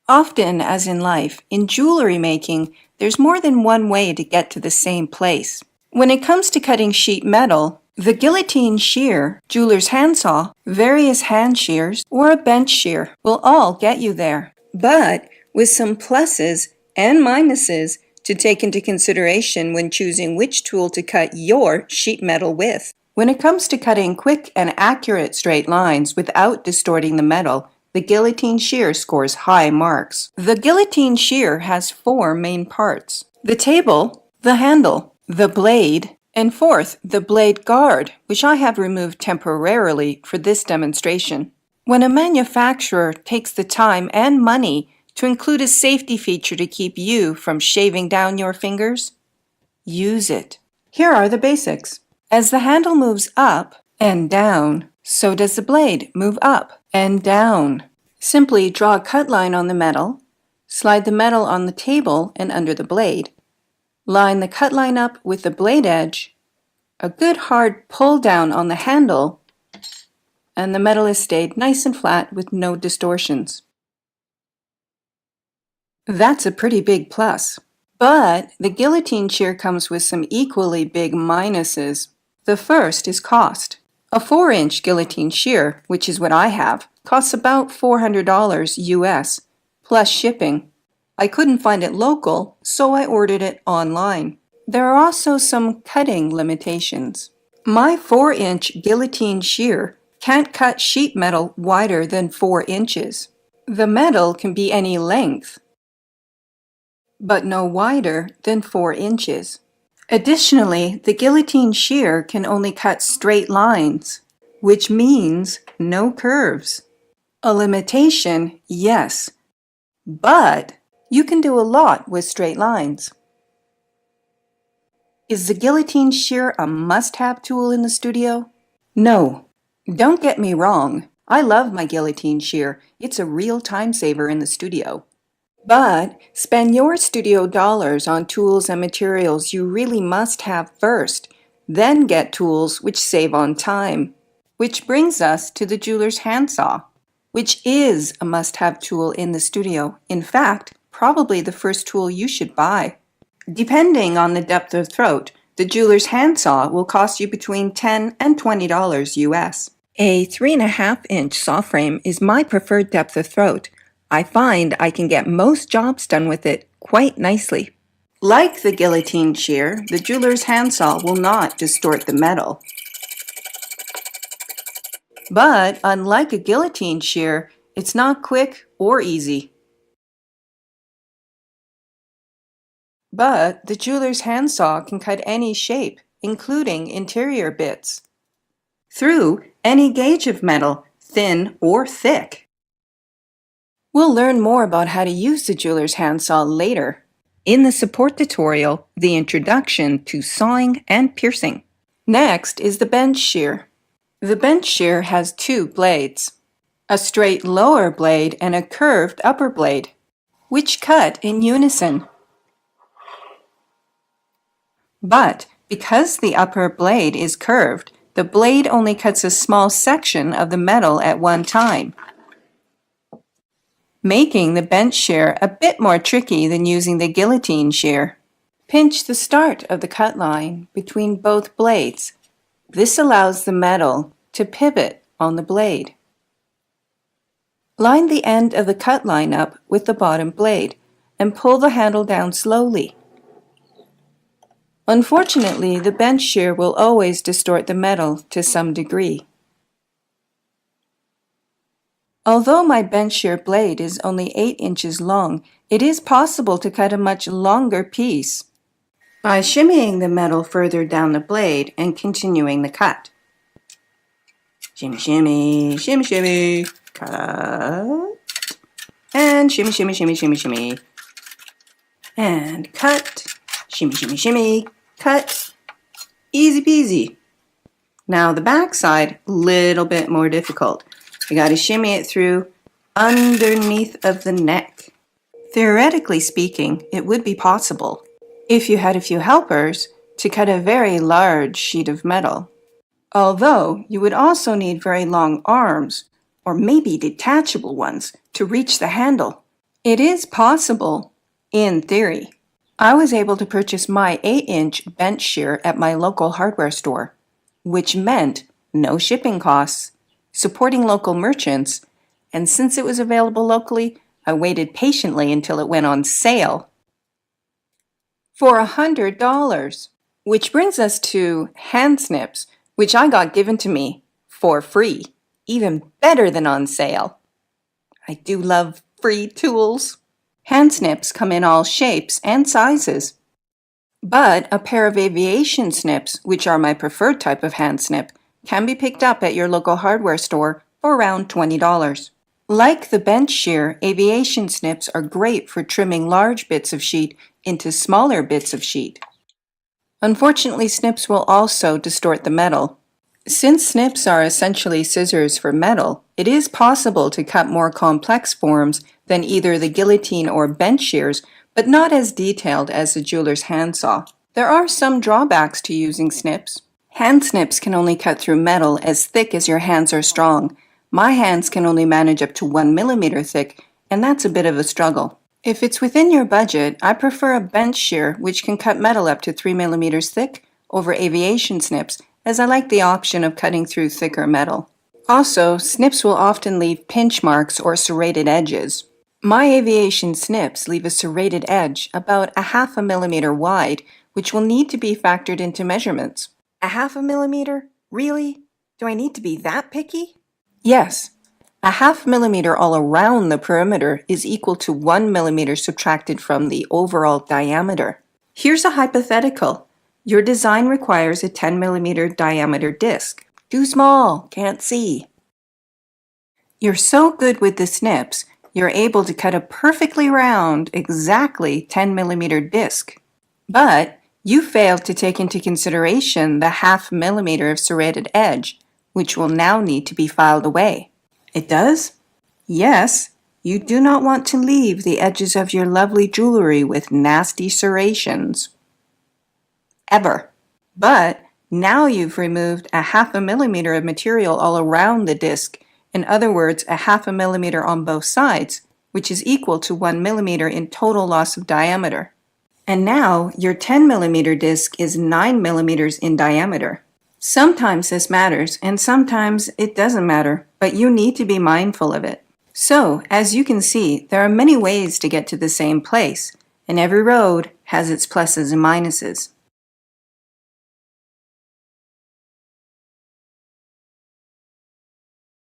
Often, as in life, in jewelry making, there's more than one way to get to the same place. When it comes to cutting sheet metal, the guillotine shear, jeweler's handsaw, various hand shears, or a bench shear will all get you there. But with some pluses and minuses to take into consideration when choosing which tool to cut your sheet metal with. When it comes to cutting quick and accurate straight lines without distorting the metal, the guillotine shear scores high marks. The guillotine shear has 4 main parts: the table, the handle, the blade, and fourth, the blade guard, which I have removed temporarily for this demonstration. When a manufacturer takes the time and money to include a safety feature to keep you from shaving down your fingers, use it. Here are the basics. As the handle moves up and down, so does the blade move up and down. Simply draw a cut line on the metal, slide the metal on the table and under the blade, line the cut line up with the blade edge, a good hard pull down on the handle, and the metal has stayed nice and flat with no distortions. That's a pretty big plus. But the guillotine shear comes with some equally big minuses. The first is cost. A 4-inch guillotine shear, which is what I have, costs about $400 US, plus shipping. I couldn't find it local, so I ordered it online. There are also some cutting limitations. My 4-inch guillotine shear can't cut sheet metal wider than 4 inches. The metal can be any length, but no wider than 4 inches. Additionally, the guillotine shear can only cut straight lines, which means no curves. A limitation, yes, but you can do a lot with straight lines. Is the guillotine shear a must-have tool in the studio? No. Don't get me wrong. I love my guillotine shear. It's a real time saver in the studio. But spend your studio dollars on tools and materials you really must have first, then get tools which save on time. Which brings us to the jeweler's handsaw, which is a must-have tool in the studio. In fact, probably the first tool you should buy. Depending on the depth of throat, the jeweler's handsaw will cost you between $10 and $20 US. A 3.5-inch saw frame is my preferred depth of throat. I find I can get most jobs done with it quite nicely. Like the guillotine shear, the jeweler's handsaw will not distort the metal. But unlike a guillotine shear, it's not quick or easy. But the jeweler's handsaw can cut any shape, including interior bits, through any gauge of metal, thin or thick. We'll learn more about how to use the jeweler's handsaw later in the support tutorial, the introduction to sawing and piercing. Next is the bench shear. The bench shear has 2 blades, a straight lower blade and a curved upper blade, which cut in unison. But because the upper blade is curved, the blade only cuts a small section of the metal at one time, making the bench shear a bit more tricky than using the guillotine shear. Pinch the start of the cut line between both blades. This allows the metal to pivot on the blade. Line the end of the cut line up with the bottom blade and pull the handle down slowly. Unfortunately, the bench shear will always distort the metal to some degree. Although my bench shear blade is only 8 inches long, it is possible to cut a much longer piece by shimmying the metal further down the blade and continuing the cut. Shimmy, shimmy, shimmy, shimmy, cut, and shimmy, shimmy, shimmy, shimmy, shimmy, and cut, shimmy, shimmy, shimmy, cut, easy peasy. Now the back side, little bit more difficult. You got to shimmy it through underneath of the neck. Theoretically speaking, it would be possible, if you had a few helpers, to cut a very large sheet of metal. Although you would also need very long arms, or maybe detachable ones, to reach the handle. It is possible, in theory. I was able to purchase my 8-inch bench shear at my local hardware store, which meant no shipping costs, supporting local merchants, and since it was available locally, I waited patiently until it went on sale for $100. Which brings us to hand snips, which I got given to me for free, even better than on sale. I do love free tools. Hand snips come in all shapes and sizes. But a pair of aviation snips, which are my preferred type of hand snip, can be picked up at your local hardware store for around $20. Like the bench shear, aviation snips are great for trimming large bits of sheet into smaller bits of sheet. Unfortunately, snips will also distort the metal. Since snips are essentially scissors for metal, it is possible to cut more complex forms than either the guillotine or bench shears, but not as detailed as the jeweler's handsaw. There are some drawbacks to using snips. Hand snips can only cut through metal as thick as your hands are strong. My hands can only manage up to 1 millimeter thick, and that's a bit of a struggle. If it's within your budget, I prefer a bench shear which can cut metal up to 3 millimeters thick over aviation snips, as I like the option of cutting through thicker metal. Also, snips will often leave pinch marks or serrated edges. My aviation snips leave a serrated edge about a half a millimeter wide, which will need to be factored into measurements. A half a millimeter? Really? Do I need to be that picky? Yes. A half millimeter all around the perimeter is equal to 1 millimeter subtracted from the overall diameter. Here's a hypothetical. Your design requires a 10 millimeter diameter disc. Too small, can't see. You're so good with the snips, you're able to cut a perfectly round, exactly 10 millimeter disc. But you failed to take into consideration the half millimeter of serrated edge, which will now need to be filed away. It does? Yes, you do not want to leave the edges of your lovely jewelry with nasty serrations. Ever. But now you've removed a half a millimeter of material all around the disc, in other words, a half a millimeter on both sides, which is equal to 1 millimeter in total loss of diameter. And now your 10 millimeter disc is 9 millimeters in diameter. Sometimes this matters, and sometimes it doesn't matter, but you need to be mindful of it. So, as you can see, there are many ways to get to the same place, and every road has its pluses and minuses.